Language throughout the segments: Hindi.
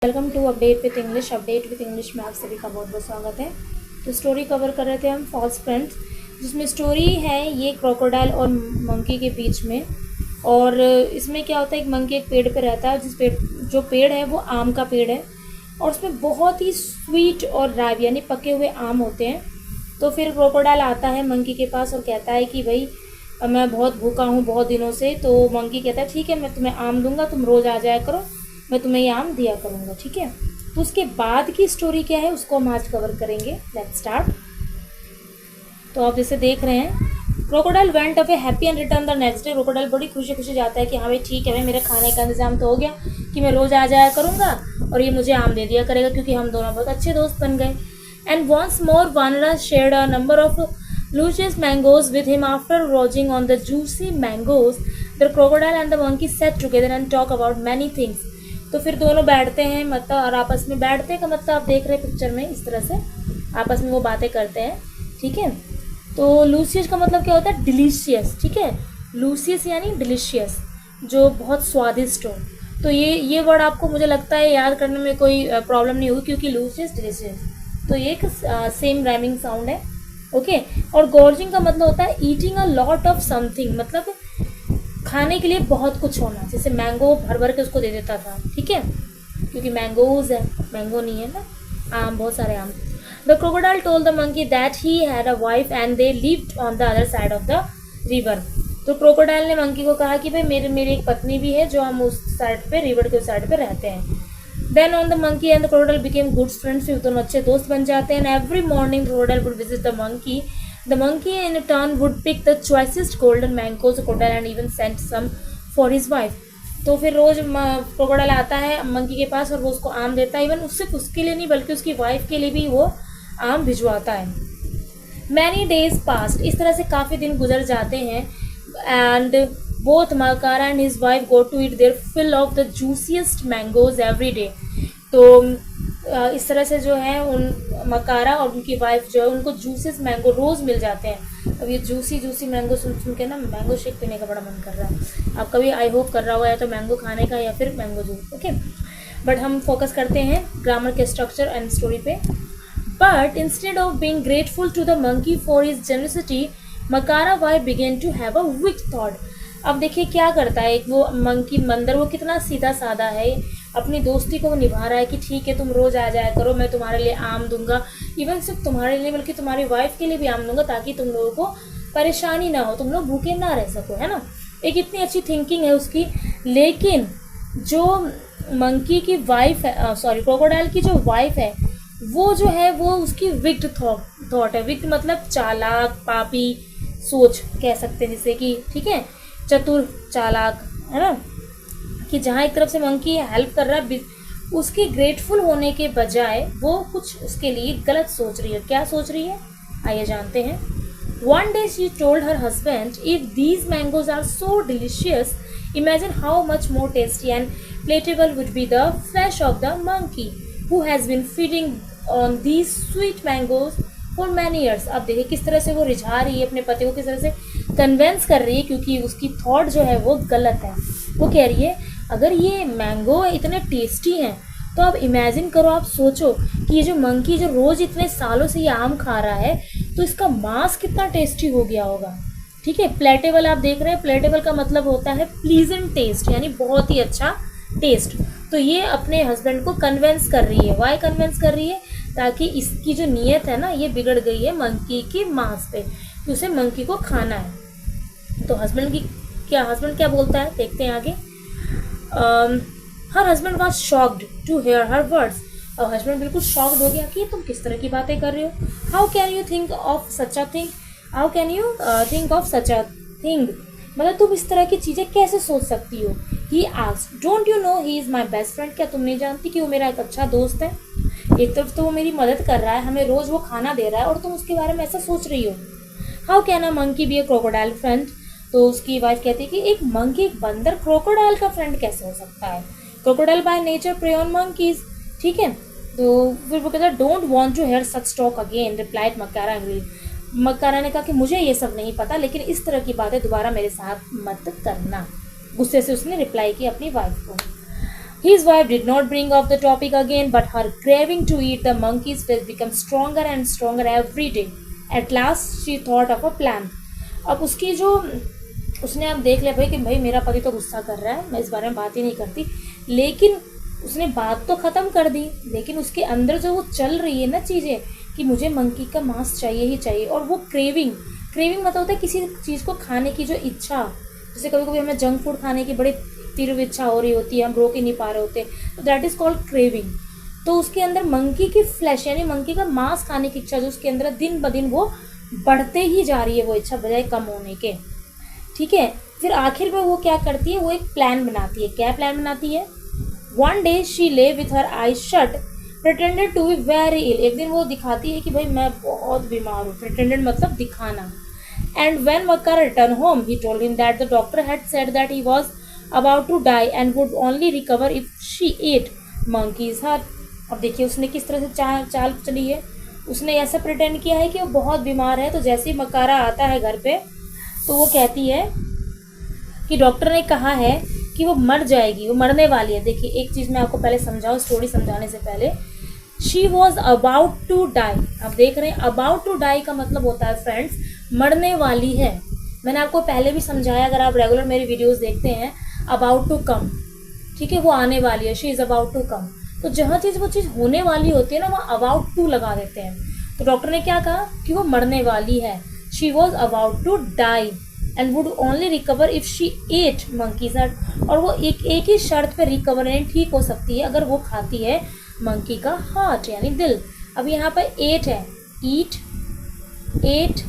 Welcome to update with English में आप सभी का बहुत बहुत स्वागत है। तो स्टोरी कवर कर रहे थे हम फॉल्स फ्रेंड्स, जिसमें स्टोरी है ये क्रोकोडाइल और मंकी के बीच में। और इसमें क्या होता है, एक मंकी एक पेड़ पे रहता है, जो पेड़ है वो आम का पेड़ है और उसमें बहुत ही स्वीट और राइव यानी पके हुए आम होते हैं। तो फिर क्रोकोडाइल आता है मंकी के पास और कहता है कि भाई मैं बहुत भूखा हूँ बहुत दिनों से। तो मंकी कहता है ठीक है, मैं तुम्हें आम दूंगा, तुम रोज़ आ जाया करो, मैं तुम्हें ये आम दिया करूँगा, ठीक है। तो उसके बाद की स्टोरी क्या है उसको हम आज कवर करेंगे। Let's start. तो आप जैसे देख रहे हैं, crocodile went away happy and return the next day. Crocodile बड़ी खुशी खुशी जाता है कि हाँ भाई ठीक है, भाई मेरे खाने का इंतजाम तो हो गया कि मैं रोज़ आ जाया करूँगा और ये मुझे आम दे दिया करेगा, क्योंकि हम दोनों बहुत अच्छे दोस्त बन गए। And once more Vanara shared a number of luscious mangoes with him. After gorging on the juicy mangoes, the crocodile and the monkey sat together and talk about many things. तो फिर दोनों बैठते हैं, मतलब और आपस में बैठते हैं का मतलब आप देख रहे हैं पिक्चर में, इस तरह से आपस में वो बातें करते हैं, ठीक है। तो लूसियस का मतलब क्या होता है, डिलीशियस, ठीक है। लूसियस यानी डिलीशियस, जो बहुत स्वादिष्ट हो। तो ये वर्ड आपको मुझे लगता है याद करने में कोई प्रॉब्लम नहीं होगी, क्योंकि लूसियस डिलीशियस तो ये एक सेम राइमिंग साउंड है, ओके। और गॉर्जिंग का मतलब होता है eating a lot of something, मतलब खाने के लिए बहुत कुछ होना। जैसे मैंगो भर भर के उसको दे देता था, ठीक है, क्योंकि मैंगोज है, मैंगो नहीं है ना, आम, बहुत सारे आम। The crocodile told the monkey that he had a wife and they lived on the other side of the river. तो क्रोकोडाइल ने मंकी को कहा कि भाई मेरी एक पत्नी भी है, जो हम उस साइड पे, रिवर के उस साइड पे रहते हैं। Then on the monkey and the crocodile became good friends. फिर दोनों अच्छे दोस्त बन जाते हैं। And every morning the crocodile would visit the monkey. The monkey in turn would pick the choicest golden mangoes of crocodile and even sent some for his wife. तो फिर रोज क्रोकोडाइल आता है मंकी के पास और वो उसको आम देता है। इवन उससे उसके लिए नहीं बल्कि उसकी वाइफ के लिए भी वो आम भिजवाता है। Many days passed. इस तरह से काफ़ी दिन गुजर जाते हैं। And both Makara and his wife go to eat their fill of the juiciest mangoes every day. तो इस तरह से जो है उन मकारा और उनकी वाइफ जो है उनको जूसेस मैंगो रोज़ मिल जाते हैं। अब ये जूसी मैंगो सुन के ना मैंगो शेक पीने का बड़ा मन कर रहा है। आपका भी आई होप कर रहा होगा, या तो मैंगो खाने का या फिर मैंगो जूस, ओके। बट हम फोकस करते हैं ग्रामर के स्ट्रक्चर एंड स्टोरी पे। But instead of being grateful to the monkey for his generosity, Makara wife began to have a wicked thought. अब देखिए क्या करता है एक वो मंकी मंदर, वो कितना सीधा साधा है, अपनी दोस्ती को निभा रहा है कि ठीक है तुम रोज़ आ जाया करो, मैं तुम्हारे लिए आम दूंगा। इवन सिर्फ तुम्हारे लिए बल्कि तुम्हारी वाइफ के लिए भी आम दूंगा, ताकि तुम लोगों को परेशानी ना हो, तुम लोग भूखे ना रह सको, है ना। एक इतनी अच्छी थिंकिंग है उसकी। लेकिन जो मंकी की वाइफ है, सॉरी क्रोकोडाइल की जो वाइफ है, वो जो है वो उसकी विक्ड थॉट है। विक्ड मतलब चालाक, पापी सोच कह सकते हैं, जिससे कि ठीक है चतुर चालाक, है ना, कि जहाँ एक तरफ से मंकी हेल्प कर रहा है, उसकी ग्रेटफुल होने के बजाय वो कुछ उसके लिए गलत सोच रही है। क्या सोच रही है आइए जानते हैं। One day she told her husband, if these mangoes are so delicious, imagine how much more tasty and palatable would be the flesh of the monkey who has been feeding on these sweet mangoes for many years. अब देखिए किस तरह से वो रिझा रही है अपने पति को, किस तरह से कन्वेंस कर रही है, क्योंकि उसकी थॉट जो है वो गलत है। वो कह रही है अगर ये मैंगो इतने टेस्टी हैं तो आप इमेजिन करो, आप सोचो कि ये जो मंकी जो रोज़ इतने सालों से ये आम खा रहा है, तो इसका मांस कितना टेस्टी हो गया होगा, ठीक है। प्लेटेबल आप देख रहे हैं, प्लेटेबल का मतलब होता है प्लीजेंट टेस्ट, यानी बहुत ही अच्छा टेस्ट। तो ये अपने हस्बैंड को कन्वेंस कर रही है। वाई कन्वेंस कर रही है, ताकि इसकी जो नीयत है ना ये बिगड़ गई है मंकी के मांस पे, कि उसे मंकी को खाना है। तो हस्बैंड क्या बोलता है देखते हैं आगे। Her husband was shocked to hear her words. और हस्बैंड बिल्कुल शॉक्ड हो गया कि तुम किस तरह की बातें कर रहे हो। How can you think of such a thing, how can you think of such a thing, मतलब तुम इस तरह की चीज़ें कैसे सोच सकती हो। He asked, don't you know he is my best friend, क्या तुम नहीं जानती कि वो मेरा एक अच्छा दोस्त है। एक तरफ तो वो मेरी मदद कर रहा है, हमें रोज़ वो खाना दे रहा है, और तुम उसके बारे में ऐसा सोच रही हो। How can a monkey be a crocodile friend. तो उसकी वाइफ कहती है कि एक मंकी, एक बंदर क्रोकोडाइल का फ्रेंड कैसे हो सकता है। Crocodile by nature prey on monkeys, ठीक है। तो फिर वो कहता है don't want to hear such talk again, replied Makara angry. Makara ने कहा कि मुझे ये सब नहीं पता, लेकिन इस तरह की बातें दोबारा मेरे साथ मत करना। गुस्से से उसने रिप्लाई की अपनी वाइफ को। His wife did not bring up the topic again, but her craving to eat the monkey's flesh became stronger and stronger every day. At last, she thought of a plan. अब उसकी जो उसने अब देख लिया भाई कि भाई मेरा पति तो गुस्सा कर रहा है, मैं इस बारे में बात ही नहीं करती, लेकिन उसने बात तो ख़त्म कर दी, लेकिन उसके अंदर जो वो चल रही है ना चीज़ें कि मुझे मंकी का मांस चाहिए ही चाहिए, और वो क्रेविंग मतलब होता है किसी चीज़ को खाने की जो इच्छा, जैसे कभी कभी हमें जंक फूड खाने की बड़ी तीव्र इच्छा हो रही होती है, हम रोक ही नहीं पा रहे होते, तो दैट इज़ कॉल्ड क्रेविंग। तो उसके अंदर मंकी की फ्लैश यानी मंकी का मांस खाने की इच्छा जो उसके अंदर दिन ब दिन वो बढ़ते ही जा रही है, वो इच्छा बजाय कम होने के। ठीक है, फिर आखिर में वो क्या करती है, वो एक प्लान बनाती है। क्या प्लान बनाती है? One day she lay with her eye shut pretended to be very ill. एक दिन वो दिखाती है कि भाई मैं बहुत बीमार हूँ, प्रिटेंडेड मतलब दिखाना। And when Makkar return home he told him that the doctor had said that she was about to die and would only recover if she ate monkey's heart. अब देखिए उसने किस तरह से चाल चली है। उसने ऐसा प्रिटेंड किया है कि वो बहुत बीमार है, तो जैसे ही मक्कारा आता है घर पे तो वो कहती है कि डॉक्टर ने कहा है कि वो मर जाएगी, वो मरने वाली है। देखिए एक चीज़ मैं आपको पहले समझाऊँ, स्टोरी समझाने से पहले। She was about to die, आप देख रहे हैं अबाउट टू डाई का मतलब होता है फ्रेंड्स मरने वाली है। मैंने आपको पहले भी समझाया, अगर आप रेगुलर मेरी वीडियोस देखते हैं, अबाउट टू कम, ठीक है, वो आने वाली है, she is about to come. तो जहाँ चीज़ वो चीज़ होने वाली होती है ना, वहाँ अबाउट टू लगा देते हैं। तो डॉक्टर ने क्या कहा कि वो मरने वाली है, she was about to die and would only recover if she ate monkey's heart. और वो एक ही शर्त पे रिकवर यानी ठीक हो सकती है अगर वो खाती है मंकी का हार्ट यानी दिल। अब यहाँ पर एट है, ईट, एट,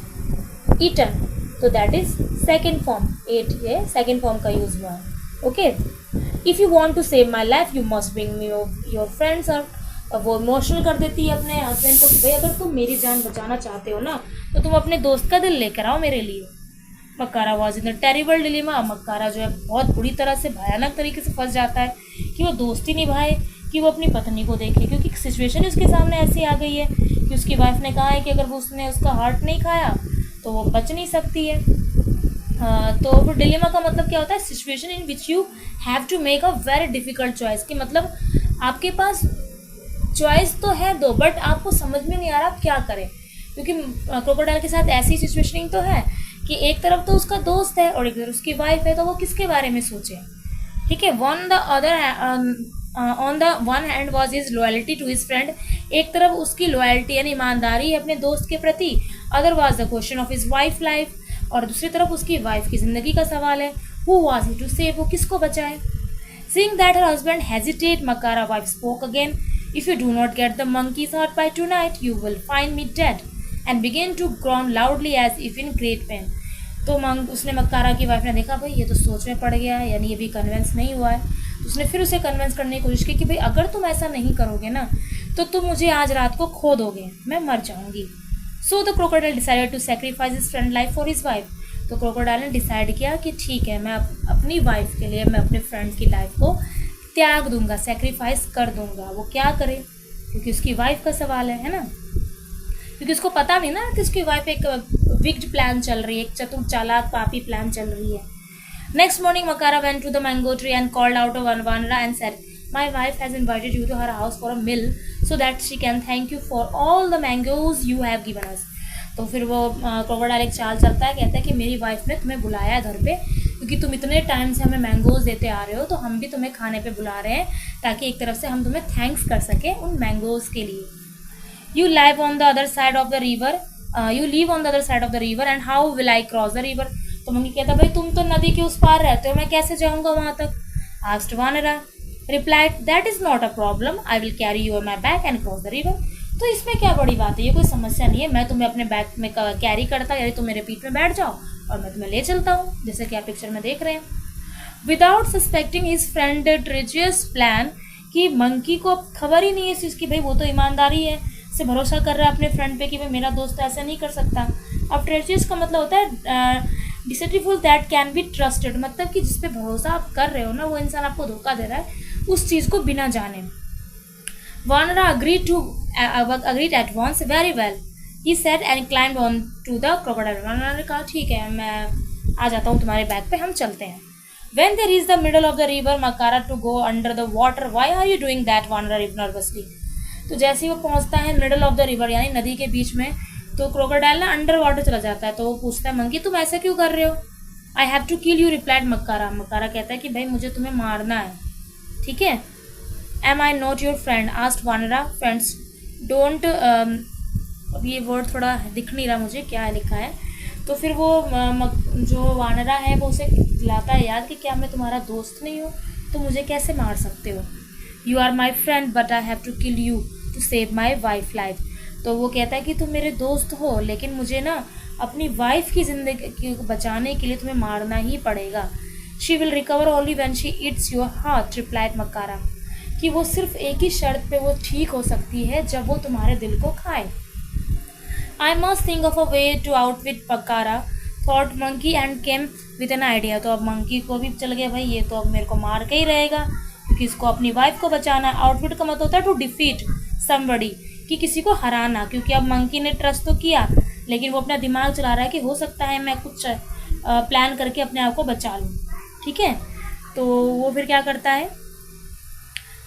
ईटन, तो that is second form. Ate ये सेकेंड फॉर्म का यूज हुआ है। Okay, if you want to save my life you must bring me your friends. और वो इमोशनल कर देती है अपने हस्बैंड को कि भाई अगर तुम मेरी जान बचाना चाहते हो ना तो तुम अपने दोस्त का दिल लेकर आओ मेरे लिए। Makara was in the terrible dilemma. Makara जो है बहुत बुरी तरह से भयानक तरीके से फंस जाता है कि वो दोस्ती निभाए कि वो अपनी पत्नी को देखे, क्योंकि सिचुएशन उसके सामने ऐसी आ गई है कि उसकी वाइफ ने कहा है कि अगर वो उसने उसका हार्ट नहीं खाया तो वो बच नहीं सकती है। तो फिर डिलेमा का मतलब क्या होता है? Situation in which you have to make a very difficult choice, कि मतलब आपके पास चॉइस तो है दो बट आपको समझ में नहीं आ रहा आप क्या करें, क्योंकि क्रोकोडाइल के साथ ऐसी सिचुएशनिंग तो है कि एक तरफ तो उसका दोस्त है और एक तरफ उसकी वाइफ है, तो वो किसके बारे में सोचे। ठीक है, on the one hand was his loyalty to his friend, एक तरफ उसकी लॉयल्टी यानी ईमानदारी है अपने दोस्त के प्रति, other was the question of his wife life, और दूसरी तरफ उसकी वाइफ की जिंदगी का सवाल है, who was he to save, वो किसको बचाए। Seeing that her husband hesitate, Makara wife spoke again, if you do not get the monkey's heart by tonight you will find me dead and began to groan loudly as if in great pain. तो उसने मक्कारा की वाइफ ने देखा भाई ये तो सोच में पड़ गया है, यानी ये भी कन्विंस नहीं हुआ है, तो उसने फिर उसे कन्विंस करने की कोशिश की कि भाई अगर तुम ऐसा नहीं करोगे ना तो तुम मुझे आज रात को खो दोगे, मैं मर जाऊंगी। So the crocodile decided to sacrifice his friend life for his wife. तो क्रोकोडाइल ने डिसाइड किया कि ठीक है मैं अपनी वाइफ के लिए मैं अपने फ्रेंड की लाइफ को त्याग दूंगा, सेक्रीफाइस कर दूंगा। वो क्या करे, क्योंकि उसकी वाइफ का सवाल है ना, क्योंकि उसको पता भी ना कि उसकी वाइफ एक विक्ड प्लान चल रही है, एक चतुर चालाक पापी प्लान चल रही है। Next morning Makara went to the mango tree and called out Vanara and said my wife has invited you to her house for a meal so that she can thank you for all the mangoes you have given us. तो फिर वो क्रोकोडाइल एक चाल चलता है, कहता है कि मेरी वाइफ ने तुम्हें बुलाया है घर पे क्योंकि तुम इतने टाइम से हमें मैंगोज देते आ रहे हो, तो हम भी तुम्हें खाने पे बुला रहे हैं ताकि एक तरफ से हम तुम्हें थैंक्स कर सकें उन मैंगोज के लिए। You live on the other side of the river. You live on the other side of the river and how will I cross the river? तो मंकी कहता भाई तुम तो नदी के उस पार रहते हो, मैं कैसे जाऊंगा वहां तक। Asked Vanara. Replied that is not a problem. I will carry you on my back and cross the river. तो इसमें क्या बड़ी बात है, ये कोई समस्या नहीं है, मैं तुम्हें अपने बैक में कैरी करता यानी तुम मेरे पीठ में बैठ जाओ और मैं तुम्हें ले चलता हूँ, जैसे कि आप पिक्चर में देख रहे हैं। Without suspecting his friend treacherous plan, कि मंकी को खबर ही नहीं है इस चीज़ की, भाई वो तो ईमानदारी है से भरोसा कर रहा है अपने फ्रेंड पे कि भाई मेरा दोस्त ऐसा नहीं कर सकता। अब ट्रेजियस का मतलब होता है डिसेटिवफुल दैट कैन बी ट्रस्टेड, मतलब कि जिस पे भरोसा आप कर रहे हो ना वो इंसान आपको धोखा दे रहा है उस चीज़ को बिना जाने। वानरा agreed at once very well, he said and climbed on to the crocodile. वानरा ने कहा ठीक है मैं आ जाता हूँ तुम्हारे बैग पे, हम चलते हैं। When they reach the middle of the river, Makara to go under the water. Why are you doing that? Wanderer nervously. तो जैसे ही वो पहुंचता है मिडल ऑफ द रिवर यानी नदी के बीच में, तो क्रोकोडाइल ना अंडर वाटर चला जाता है। तो वो पूछता है मंकी तुम ऐसा क्यों कर रहे हो? I have to kill you, replied Makara. Makara कहता है कि भाई मुझे तुम्हें मारना है, ठीक है। Am I not your friend, asked Vanara. Friends don't, अब ये वर्ड थोड़ा दिख नहीं रहा मुझे क्या लिखा है। तो फिर वो जो वानरा है वो उसे दिलाता है याद कि क्या मैं तुम्हारा दोस्त नहीं हूँ, तो मुझे कैसे मार सकते हो? You are my friend but I have to kill you to save my wife life. तो वो कहता है कि तुम मेरे दोस्त हो लेकिन मुझे ना अपनी वाइफ की ज़िंदगी को बचाने के लिए तुम्हें मारना ही पड़ेगा। She will recover only when she eats your heart, replied Makara. कि वो सिर्फ एक ही शर्त पे वो ठीक हो सकती है जब वो तुम्हारे दिल को खाए। I must think of a way to outwit Makara, thought monkey and came with an idea. तो अब मंकी को भी चल गया भाई ये तो अब मेरे को मार के ही रहेगा क्योंकि इसको अपनी वाइफ को बचाना है। आउटविट का मतलब होता है टू डिफीट समबडी, कि किसी को हराना। क्योंकि अब मंकी ने ट्रस्ट तो किया लेकिन वो अपना दिमाग चला रहा है कि हो सकता है मैं कुछ प्लान करके अपने आप को बचा लूँ, ठीक है। तो वो फिर क्या करता है,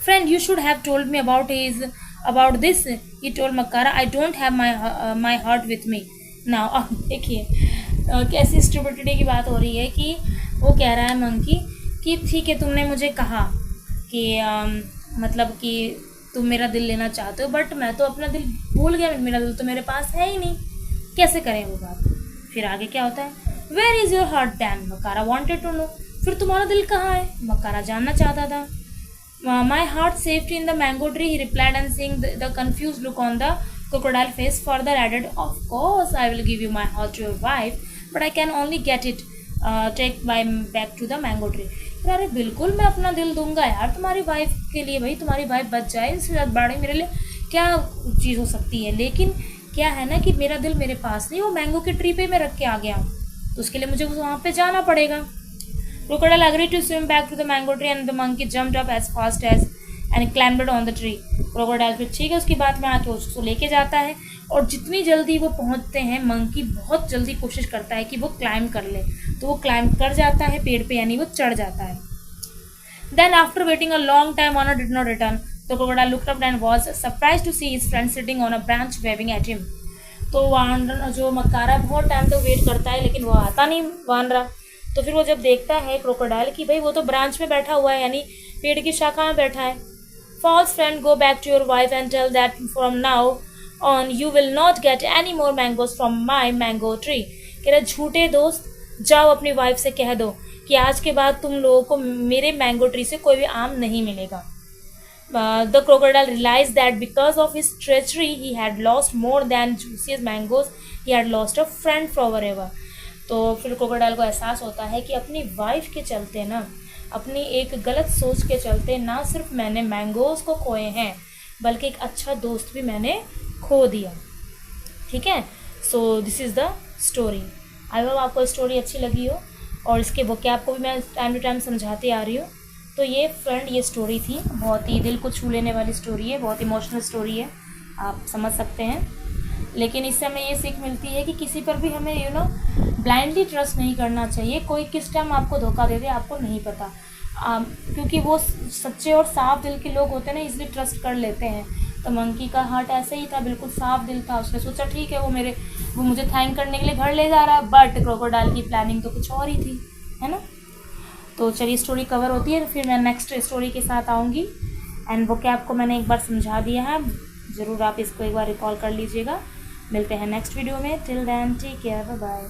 friend you should have told me about this, he told Makara. I don't have my heart with me now. अब देखिए कैसी स्टुपिडिटी की बात हो रही है कि वो कह रहा है मंकी कि ठीक है तुमने मुझे कहा कि मतलब कि तुम मेरा दिल लेना चाहते हो बट मैं तो अपना दिल भूल गया, मेरा दिल तो मेरे पास है ही नहीं, कैसे करें वो बात। फिर आगे क्या होता है, where is your heart then, Makara wanted to know. फिर तुम्हारा दिल कहाँ है, मक्कारा जानना चाहता था। My heart safety in the mango tree, he replied and seeing the confuse look on the crocodile face further added, of course I will give you my heart to your wife but I can only get it take by back to the mango tree। अरे बिल्कुल मैं अपना दिल दूंगा यार तुम्हारी वाइफ के लिए, भाई तुम्हारी वाइफ बच जाए, इससे ज़्यादा बड़ी मेरे लिए क्या चीज़ हो सकती है। लेकिन क्या है ना कि मेरा दिल मेरे पास नहीं, वो मैंगो के ट्री पे मैं रख के आ गया हूँ, तो उसके लिए मुझे वहाँ पे जाना पड़ेगा। Crocodile agreed to swim back to the mango tree and the monkey jumped up as fast as and climbed on the tree। Crocodile फिर ठीक है उसकी बात में आके उसको लेके जाता है और जितनी जल्दी वो पहुंचते हैं मंकी बहुत जल्दी कोशिश करता है कि वो क्लाइंब कर ले, तो वो क्लाइंब कर जाता है पेड़ पे यानी वो चढ़ जाता है। Then after waiting a long time Vanar did not return, तो crocodile looked up and was surprised to see his friend sitting on a branch waving at him. तो वानर जो मक्कारा बहुत टाइम तक वेट करता है लेकिन वो आता नहीं वानरा। तो फिर वो जब देखता है क्रोकोडाइल कि भाई वो तो ब्रांच में बैठा हुआ है यानी पेड़ की शाखा में बैठा है। False friend, go back to your wife and tell that from now on you will not get any more mangoes from my mango tree। कह रहे झूठे दोस्त, जाओ अपनी वाइफ से कह दो कि आज के बाद तुम लोगों को मेरे मैंगो ट्री से कोई भी आम नहीं मिलेगा। The crocodile realized that because of his treachery he had lost more than juiciest mangoes, he had lost a friend forever। तो फिर क्रोकोडाइल को एहसास होता है कि अपनी वाइफ के चलते ना, अपनी एक गलत सोच के चलते ना सिर्फ मैंने मैंगोज़ को खोए हैं बल्कि एक अच्छा दोस्त भी मैंने खो दिया, ठीक है। So this is the story. I hope आपको स्टोरी अच्छी लगी हो और इसके वोकैब को भी मैं टाइम टू टाइम समझाती आ रही हूँ। तो ये फ्रेंड ये स्टोरी थी, बहुत ही दिल को छू लेने वाली स्टोरी है, बहुत इमोशनल स्टोरी है, आप समझ सकते हैं। लेकिन इससे हमें ये सीख मिलती है कि किसी पर भी हमें ब्लाइंडली ट्रस्ट नहीं करना चाहिए। कोई किस टाइम आपको धोखा दे दे आपको नहीं पता, क्योंकि वो सच्चे और साफ दिल के लोग होते हैं ना, इसलिए ट्रस्ट कर लेते हैं। तो मंकी का हार्ट ऐसे ही था, बिल्कुल साफ दिल था, उसने सोचा ठीक है वो मुझे थैंक करने के लिए घर ले जा रहा है, बट क्रोकोडाइल की प्लानिंग तो कुछ और ही थी, है ना। तो चलिए स्टोरी कवर होती है, फिर मैं नेक्स्ट स्टोरी के साथ आऊँगी। एंड वोकैब को मैंने एक बार समझा दिया है, ज़रूर आप इसको एक बार रिकॉल कर लीजिएगा। मिलते हैं नेक्स्ट वीडियो में, till then take care, bye bye.